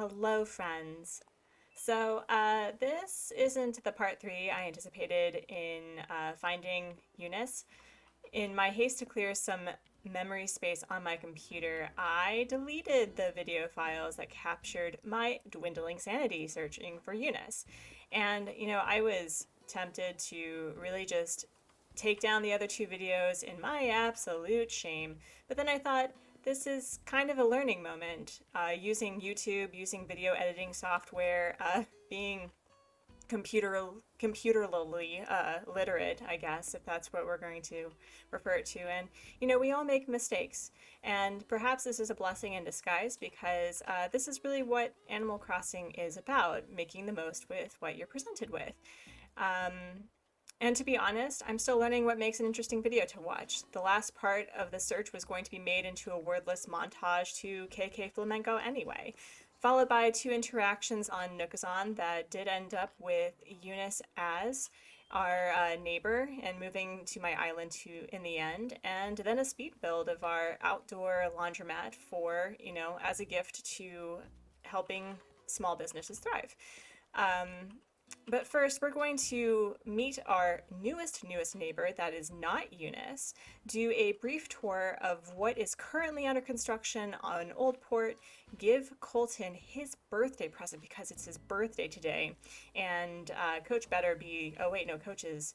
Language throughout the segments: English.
Hello, friends. This isn't the part three I anticipated in finding Eunice. In my haste to clear some memory space on my computer, I deleted the video files that captured my dwindling sanity searching for Eunice. And, I was tempted to really just take down the other two videos in my absolute shame. But then I thought, this is kind of a learning moment. Using YouTube, using video editing software, being computerly literate, I guess, if that's what we're going to refer it to. And we all make mistakes, and perhaps this is a blessing in disguise because this is really what Animal Crossing is about: making the most with what you're presented with. Um, and to be honest, I'm still learning what makes an interesting video to watch. The last part of the search was going to be made into a wordless montage to KK Flamenco anyway, followed by two interactions on Nookazon that did end up with Eunice as our neighbor and moving to my island in the end, and then a speed build of our outdoor laundromat for, as a gift to helping small businesses thrive. Um, but first, we're going to meet our newest neighbor that is not Eunice, do a brief tour of what is currently under construction on Oldport, give Colton his birthday present because it's his birthday today, and Coach better be, oh wait, no, Coach is,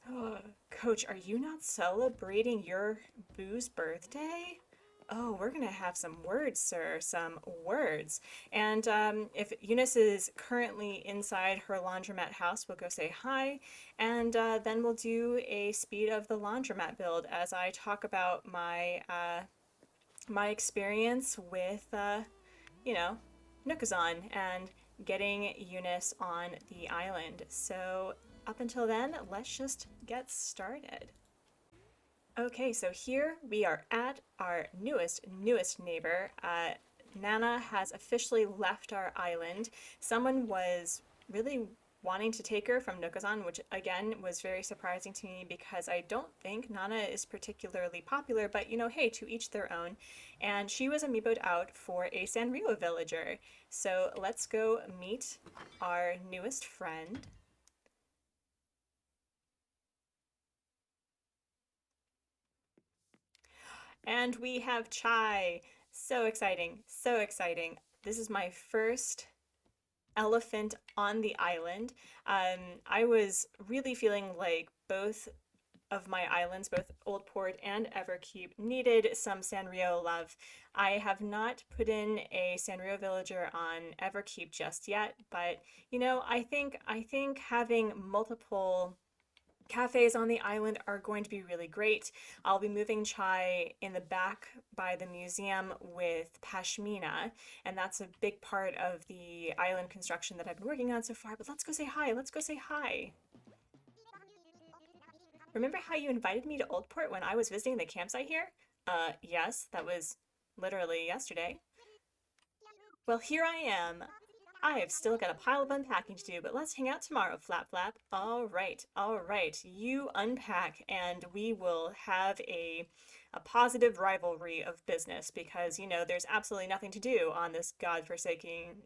Coach, are you not celebrating your boo's birthday? Oh, we're gonna have some words, sir, some words. And if Eunice is currently inside her laundromat house, we'll go say hi, and then we'll do a speed of the laundromat build as I talk about my experience with, Nookazon and getting Eunice on the island. So up until then, let's just get started. Okay, so here we are at our newest neighbor. Nana has officially left our island. Someone was really wanting to take her from Nookazon, which again was very surprising to me because I don't think Nana is particularly popular, but hey, to each their own. And she was amiiboed out for a Sanrio villager. So let's go meet our newest friend. And we have chai. So exciting, so exciting. This is my first elephant on the island. I was really feeling like both of my islands, both Oldport and Everkeep, needed some Sanrio love. I have not put in a Sanrio villager on Everkeep just yet, but I think having multiple cafes on the island are going to be really great. I'll be moving chai in the back by the museum with Pashmina, and that's a big part of the island construction that I've been working on so far. But let's go say hi. Let's go say hi. Remember how you invited me to Oldport when I was visiting the campsite here? Yes, that was literally yesterday. Well, here I am. I have still got a pile of unpacking to do, but let's hang out tomorrow, Flap Flap. All right. You unpack and we will have a positive rivalry of business because, there's absolutely nothing to do on this godforsaken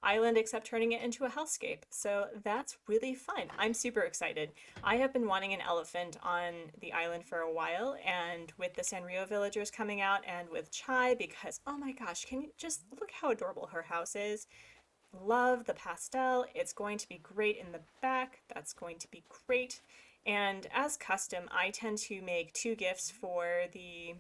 island except turning it into a hellscape. So that's really fun. I'm super excited. I have been wanting an elephant on the island for a while, and with the Sanrio villagers coming out and with Chai, because oh my gosh, can you just look how adorable her house is? Love the pastel. It's going to be great in the back. That's going to be great. And as custom, I tend to make two gifts for the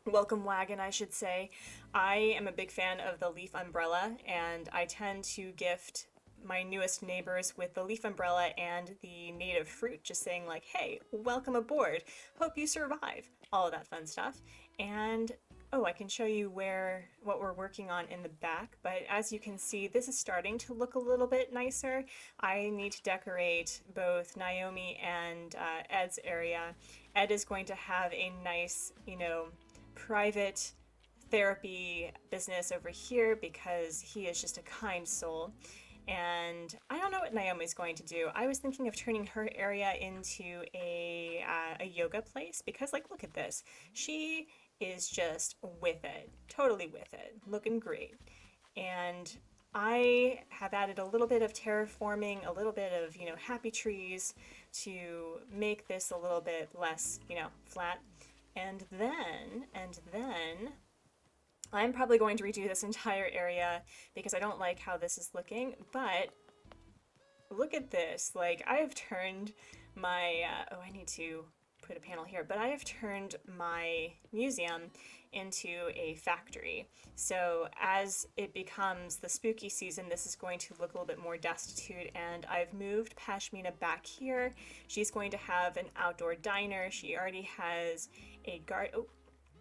welcome wagon, I should say. I am a big fan of the leaf umbrella, and I tend to gift my newest neighbors with the leaf umbrella and the native fruit, just saying like, hey, welcome aboard, hope you survive, all of that fun stuff. And oh, I can show you what we're working on in the back, but as you can see, this is starting to look a little bit nicer. I need to decorate both Naomi and Ed's area. Ed is going to have a nice, private therapy business over here because he is just a kind soul. And I don't know what Naomi's going to do. I was thinking of turning her area into a yoga place because, like, look at this. She is just with it, totally with it, looking great. And I have added a little bit of terraforming, a little bit of, you know, happy trees to make this a little bit less, you know, flat. And then I'm probably going to redo this entire area because I don't like how this is looking, but look at this. Like, I have turned my, oh, I need to put a panel here, but I have turned my museum into a factory. So as it becomes the spooky season, this is going to look a little bit more destitute, and I've moved Pashmina back here. She's going to have an outdoor diner. She already has a oh,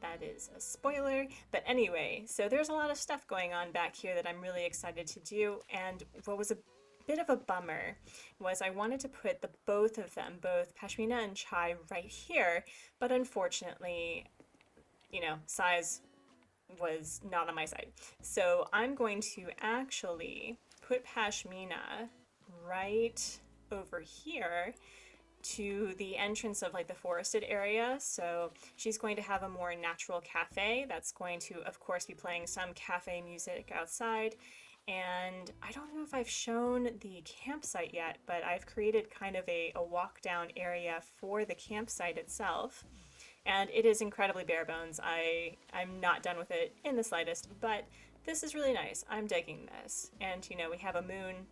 that is a spoiler. But anyway, so there's a lot of stuff going on back here that I'm really excited to do, and what was a bit of a bummer was I wanted to put both of them, both Pashmina and Chai, right here, but unfortunately, you know, size was not on my side. So I'm going to actually put Pashmina right over here to the entrance of like the forested area. So she's going to have a more natural cafe that's going to, of course, be playing some cafe music outside. And I don't know if I've shown the campsite yet, but I've created kind of a walk down area for the campsite itself. And it is incredibly bare bones. I'm not done with it in the slightest, but this is really nice. I'm digging this. And, you know, we have a moon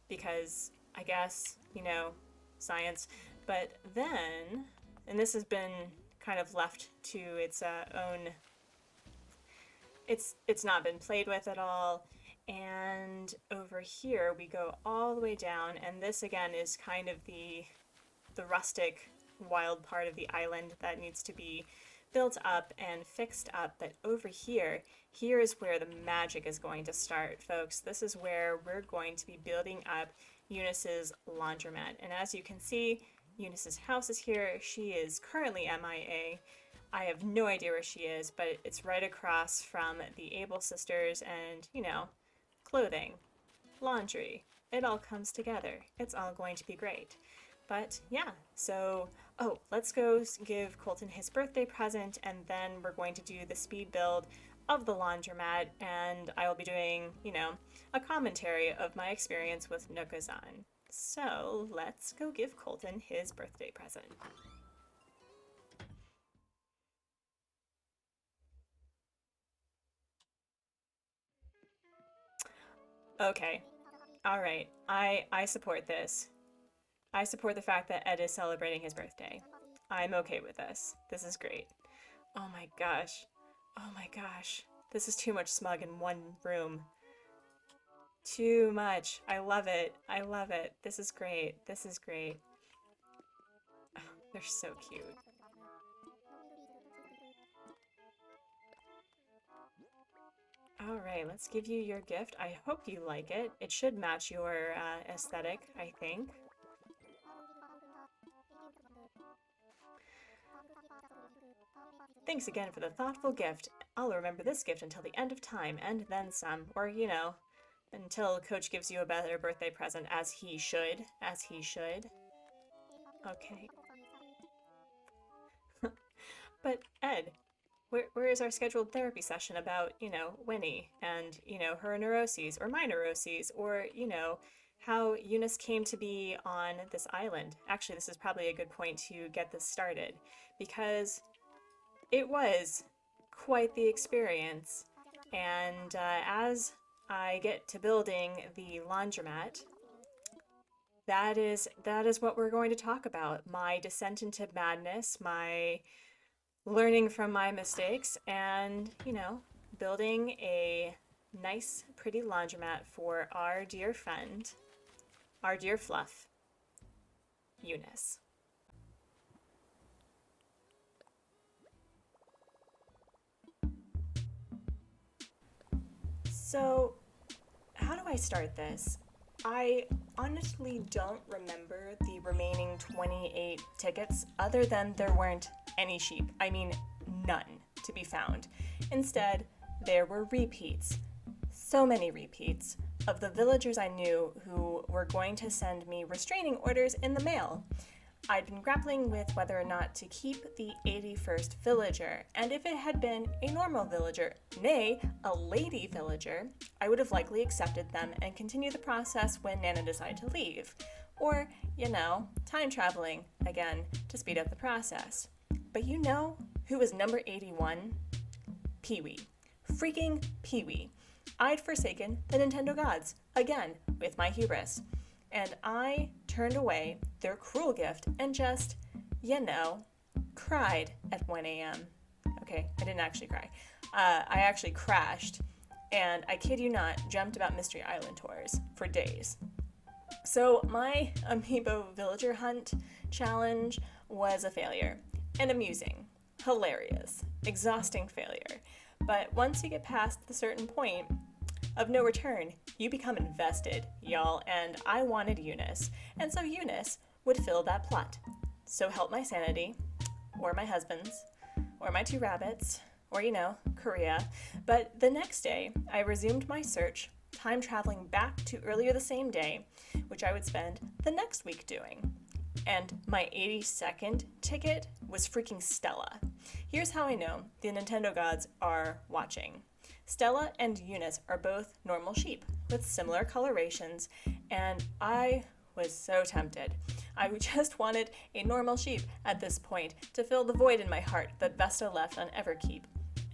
because I guess, you know, science. But then, and this has been kind of left to its own, it's not been played with at all. And over here we go all the way down, and this again is kind of the rustic wild part of the island that needs to be built up and fixed up. But over here is where the magic is going to start, folks. This is where we're going to be building up Eunice's laundromat. And as you can see, Eunice's house is here. She is currently MIA. I have no idea where she is, but it's right across from the Able sisters, and, you know, clothing, laundry, it all comes together. It's all going to be great. But yeah, so, oh, let's go give Colton his birthday present, and then we're going to do the speed build of the laundromat, and I will be doing, you know, a commentary of my experience with Nookazon. So let's go give Colton his birthday present. Okay, all right, I support this. I support the fact that Ed is celebrating his birthday. I'm okay with this. This is great. Oh my gosh. Oh my gosh. This is too much smug in one room. Too much. I love it. I love it. This is great. This is great. Oh, they're so cute. All right, let's give you your gift. I hope you like it. It should match your aesthetic, I think. Thanks again for the thoughtful gift. I'll remember this gift until the end of time, and then some. Or, you know, until Coach gives you a better birthday present, as he should. As he should. Okay. But, Ed, where is our scheduled therapy session about, you know, Winnie and, you know, her neuroses, or my neuroses, or, you know, how Eunice came to be on this island? Actually, this is probably a good point to get this started, because it was quite the experience. And as I get to building the laundromat, that is what we're going to talk about. My descent into madness, my learning from my mistakes, and, you know, building a nice, pretty laundromat for our dear friend, our dear Fluff, Eunice. So, how do I start this? I honestly don't remember the remaining 28 tickets, other than there weren't any sheep. I mean, none to be found. Instead, there were repeats. So many repeats of the villagers I knew who were going to send me restraining orders in the mail. I'd been grappling with whether or not to keep the 81st villager, and if it had been a normal villager, nay, a lady villager, I would have likely accepted them and continued the process when Nana decided to leave. Or, time traveling, again, to speed up the process. But you know who was number 81? Pee-wee. Freaking Pee-wee. I'd forsaken the Nintendo gods, again, with my hubris. And I turned away their cruel gift and just, cried at 1 a.m. Okay, I didn't actually cry. I actually crashed, and I kid you not, dreamt about Mystery Island tours for days. So my Amiibo Villager Hunt challenge was a failure. An amusing, hilarious, exhausting failure. But once you get past the certain point of no return, you become invested, y'all, and I wanted Eunice. And so Eunice would fill that plot. So help my sanity, or my husband's, or my 2 rabbits, or, Korea. But the next day, I resumed my search, time traveling back to earlier the same day, which I would spend the next week doing. And my 82nd ticket was freaking Stella. Here's how I know the Nintendo gods are watching. Stella and Eunice are both normal sheep with similar colorations, and I was so tempted. I just wanted a normal sheep at this point to fill the void in my heart that Vesta left on Everkeep,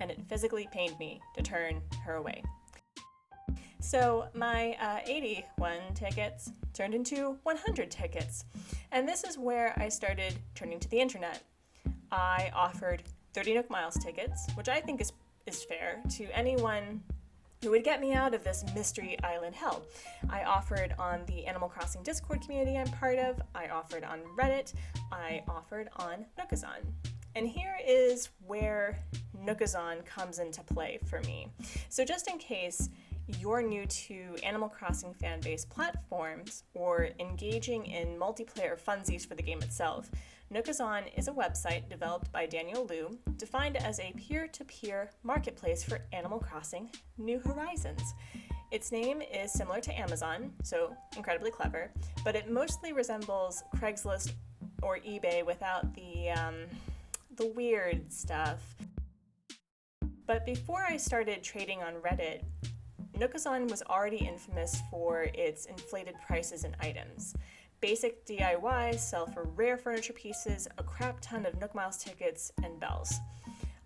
and it physically pained me to turn her away. So my 81 tickets turned into 100 tickets, and this is where I started turning to the internet. I offered 30 Nook Miles tickets, which I think is fair to anyone who would get me out of this Mystery Island hell. I offered on the Animal Crossing Discord community I'm part of, I offered on Reddit, I offered on Nookazon. And here is where Nookazon comes into play for me. So just in case you're new to Animal Crossing fan-based platforms or engaging in multiplayer funsies for the game itself, Nookazon is a website developed by Daniel Liu, defined as a peer-to-peer marketplace for Animal Crossing New Horizons. Its name is similar to Amazon, so incredibly clever, but it mostly resembles Craigslist or eBay without the weird stuff. But before I started trading on Reddit, Nookazon was already infamous for its inflated prices and items. Basic DIY sell for rare furniture pieces, a crap ton of Nook Miles tickets, and bells.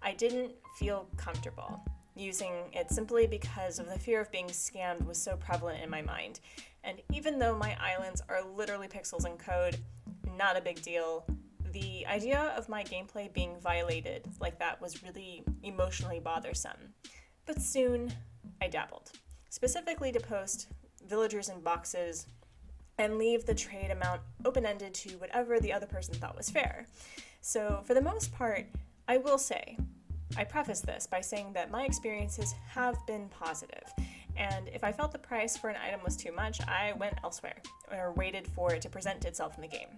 I didn't feel comfortable using it simply because of the fear of being scammed was so prevalent in my mind. And even though my islands are literally pixels in code, not a big deal, the idea of my gameplay being violated like that was really emotionally bothersome. But soon, I dabbled, specifically to post villagers in boxes and leave the trade amount open-ended to whatever the other person thought was fair. So for the most part, I will say, I preface this by saying that my experiences have been positive, and if I felt the price for an item was too much, I went elsewhere, or waited for it to present itself in the game.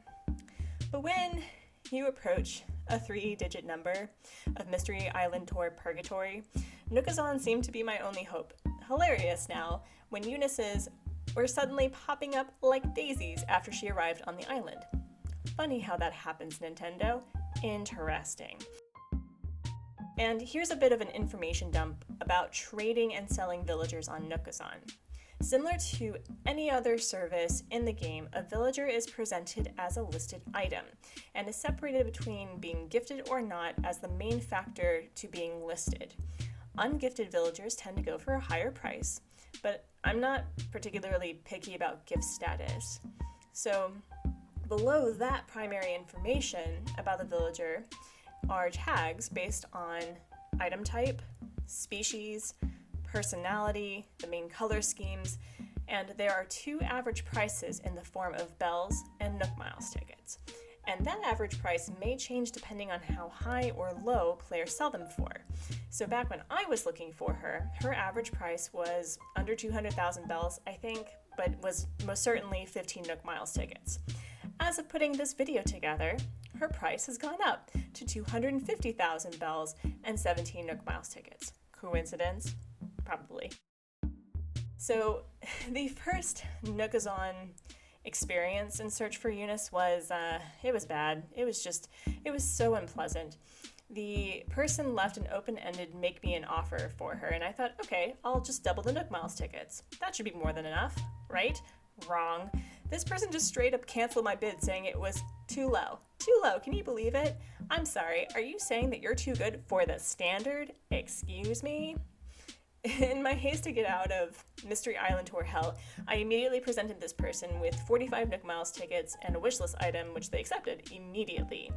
But when you approach a 3-digit number of Mystery Island Tour Purgatory, Nookazon seemed to be my only hope. Hilarious now, when Eunice's were suddenly popping up like daisies after she arrived on the island. Funny how that happens, Nintendo. Interesting. And here's a bit of an information dump about trading and selling villagers on Nookazon. Similar to any other service in the game, a villager is presented as a listed item and is separated between being gifted or not as the main factor to being listed. Ungifted villagers tend to go for a higher price, but I'm not particularly picky about gift status. So below that primary information about the villager are tags based on item type, species, personality, the main color schemes, and there are 2 average prices in the form of bells and Nook Miles tickets. And that average price may change depending on how high or low players sell them for. So back when I was looking for her, her average price was under 200,000 bells, I think, but was most certainly 15 Nook Miles tickets. As of putting this video together, her price has gone up to 250,000 bells and 17 Nook Miles tickets. Coincidence? Probably. So the first Nookazon experience in Search for Eunice was, it was bad. It was so unpleasant. The person left an open-ended make me an offer for her, and I thought, okay, I'll just double the Nook Miles tickets. That should be more than enough, right? Wrong. This person just straight up canceled my bid saying it was too low. Too low, can you believe it? I'm sorry, are you saying that you're too good for the standard? Excuse me? In my haste to get out of Mystery Island Tour hell, I immediately presented this person with 45 Nook Miles tickets and a wishlist item, which they accepted immediately.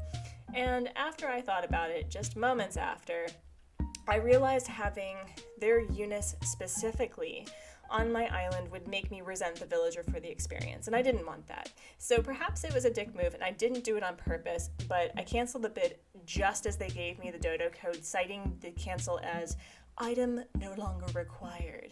And after I thought about it, just moments after, I realized having their Eunice specifically on my island would make me resent the villager for the experience, and I didn't want that. So perhaps it was a dick move and I didn't do it on purpose, but I canceled the bid just as they gave me the dodo code, citing the cancel as item no longer required.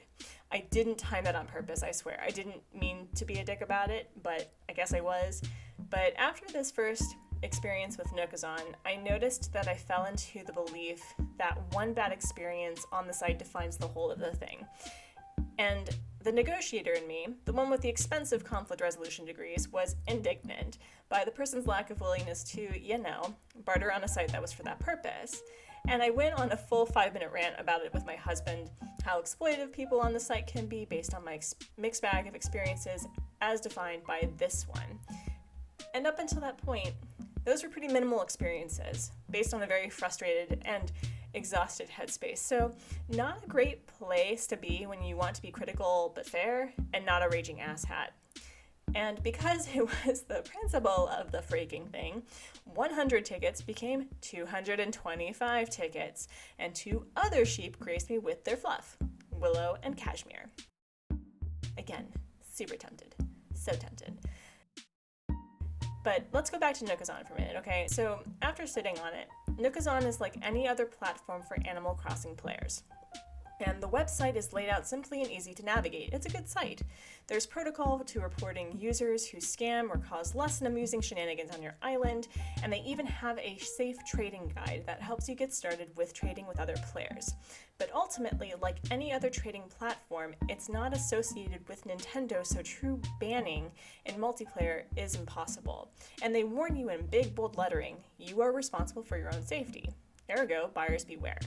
I didn't time that on purpose, I swear. I didn't mean to be a dick about it, but I guess I was. But after this first experience with Nookazon, I noticed that I fell into the belief that one bad experience on the site defines the whole of the thing. And the negotiator in me, the one with the expensive conflict resolution degrees, was indignant by the person's lack of willingness to, barter on a site that was for that purpose. And I went on a full 5-minute rant about it with my husband, how exploitative people on the site can be based on my mixed bag of experiences as defined by this one. And up until that point, those were pretty minimal experiences based on a very frustrated and exhausted headspace. So not a great place to be when you want to be critical but fair and not a raging asshat. And because it was the principle of the freaking thing, 100 tickets became 225 tickets, and 2 other sheep graced me with their fluff, Willow and Cashmere. Again, super tempted. So tempted. But let's go back to Nookazon for a minute, okay? So after sitting on it, Nookazon is like any other platform for Animal Crossing players. And the website is laid out simply and easy to navigate. It's a good site. There's protocol to reporting users who scam or cause less than amusing shenanigans on your island, and they even have a safe trading guide that helps you get started with trading with other players. But ultimately, like any other trading platform, it's not associated with Nintendo, so true banning in multiplayer is impossible. And they warn you in big, bold lettering, you are responsible for your own safety. Ergo, buyers beware.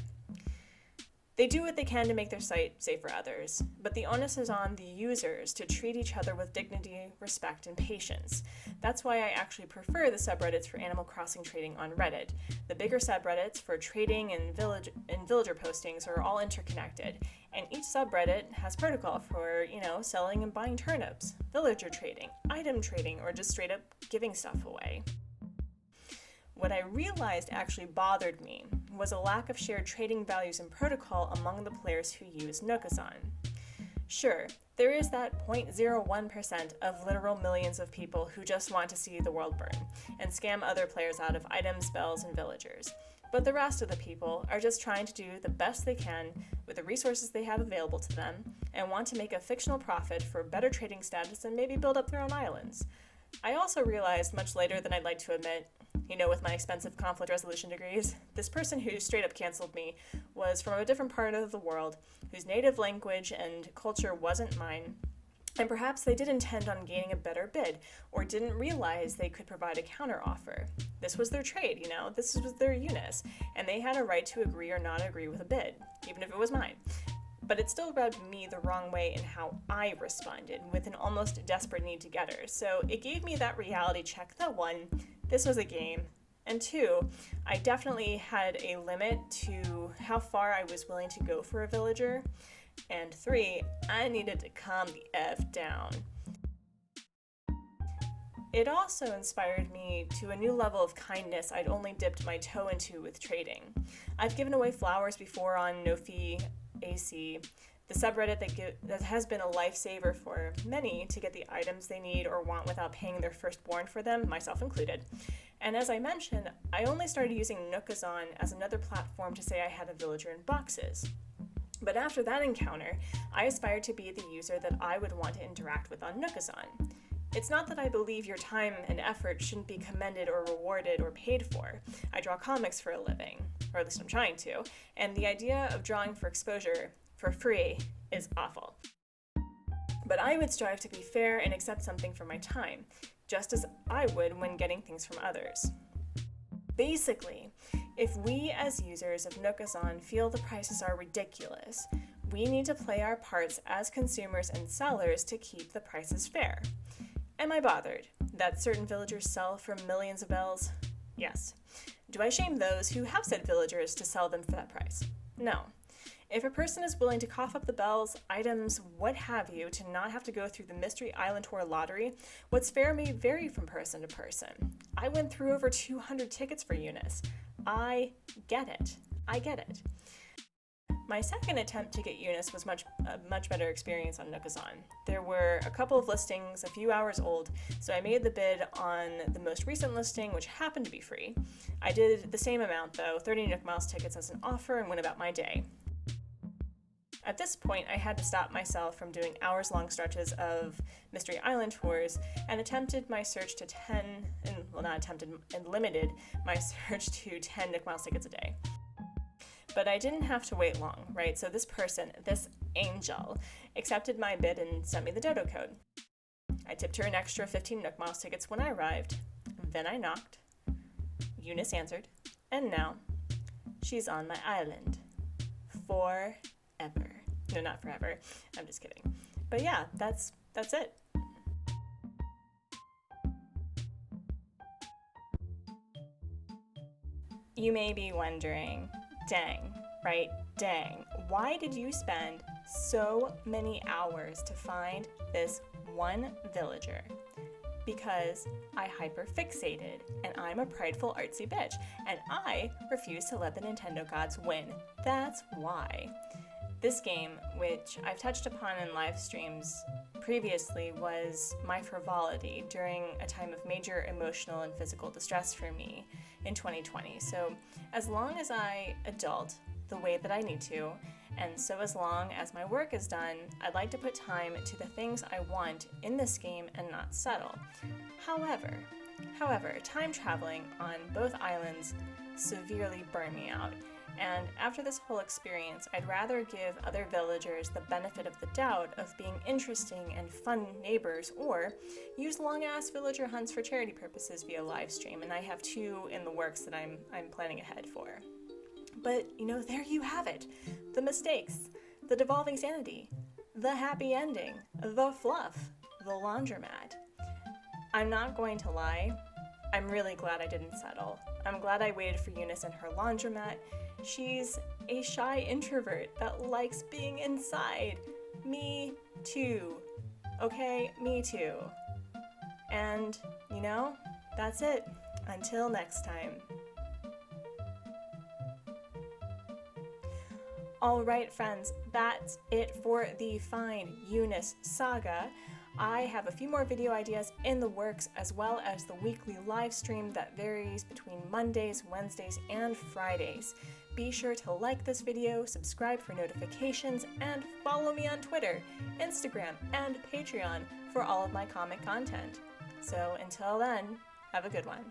They do what they can to make their site safe for others, but the onus is on the users to treat each other with dignity, respect, and patience. That's why I actually prefer the subreddits for Animal Crossing trading on Reddit. The bigger subreddits for trading and villager postings are all interconnected, and each subreddit has protocol for, selling and buying turnips, villager trading, item trading, or just straight up giving stuff away. What I realized actually bothered me was a lack of shared trading values and protocol among the players who use Nookazon. Sure, there is that 0.01% of literal millions of people who just want to see the world burn and scam other players out of items, spells, and villagers. But the rest of the people are just trying to do the best they can with the resources they have available to them and want to make a fictional profit for better trading status and maybe build up their own islands. I also realized much later than I'd like to admit, with my expensive conflict resolution degrees, this person who straight up canceled me was from a different part of the world, whose native language and culture wasn't mine, and perhaps they did intend on gaining a better bid, or didn't realize they could provide a counteroffer. This was their trade, this was their Eunice, and they had a right to agree or not agree with a bid, even if it was mine. But it still rubbed me the wrong way in how I responded, with an almost desperate need to get her. So it gave me that reality check that 1, this was a game, and 2, I definitely had a limit to how far I was willing to go for a villager, and 3, I needed to calm the F down. It also inspired me to a new level of kindness I'd only dipped my toe into with trading. I've given away flowers before on No-Fee AC, the subreddit that has been a lifesaver for many to get the items they need or want without paying their firstborn for them, myself included. And as I mentioned, I only started using Nookazon as another platform to say I had a villager in boxes. But after that encounter, I aspired to be the user that I would want to interact with on Nookazon. It's not that I believe your time and effort shouldn't be commended or rewarded or paid for. I draw comics for a living, or at least I'm trying to, and the idea of drawing for exposure for free is awful. But I would strive to be fair and accept something for my time, just as I would when getting things from others. Basically, if we as users of Nookazon feel the prices are ridiculous, we need to play our parts as consumers and sellers to keep the prices fair. Am I bothered that certain villagers sell for millions of bells? Yes. Do I shame those who have said villagers to sell them for that price? No. If a person is willing to cough up the bells, items, what have you, to not have to go through the Mystery Island Tour lottery, what's fair may vary from person to person. I went through over 200 tickets for Eunice. I get it. My second attempt to get Eunice was a much better experience on Nookazon. There were a couple of listings a few hours old, so I made the bid on the most recent listing, which happened to be free. I did the same amount though, 30 Nook Miles tickets as an offer, and went about my day. At this point, I had to stop myself from doing hours-long stretches of Mystery Island tours and attempted my search to limited my search to 10 Nook Miles tickets a day. But I didn't have to wait long, right? So this person, this angel, accepted my bid and sent me the dodo code. I tipped her an extra 15 Nook Miles tickets when I arrived. Then I knocked. Eunice answered. And now, she's on my island. Forever. No, not forever. I'm just kidding. But yeah, that's it. You may be wondering, dang, right? Dang. Why did you spend so many hours to find this one villager? Because I hyperfixated, and I'm a prideful artsy bitch, and I refuse to let the Nintendo gods win. That's why. This game, which I've touched upon in live streams previously, was my frivolity during a time of major emotional and physical distress for me in 2020. So as long as I adult the way that I need to, and so as long as my work is done, I'd like to put time to the things I want in this game and not settle. However, time traveling on both islands severely burned me out. And after this whole experience, I'd rather give other villagers the benefit of the doubt of being interesting and fun neighbors, or use long-ass villager hunts for charity purposes via live stream, and I have 2 in the works that I'm planning ahead for. But, there you have it. The mistakes, the devolving sanity, the happy ending, the fluff, the laundromat. I'm not going to lie, I'm really glad I didn't settle. I'm glad I waited for Eunice in her laundromat. She's a shy introvert that likes being inside. Me too. Okay, me too. And, that's it. Until next time. Alright friends, that's it for the Find Eunice saga. I have a few more video ideas in the works, as well as the weekly live stream that varies between Mondays, Wednesdays, and Fridays. Be sure to like this video, subscribe for notifications, and follow me on Twitter, Instagram, and Patreon for all of my comic content. So until then, have a good one.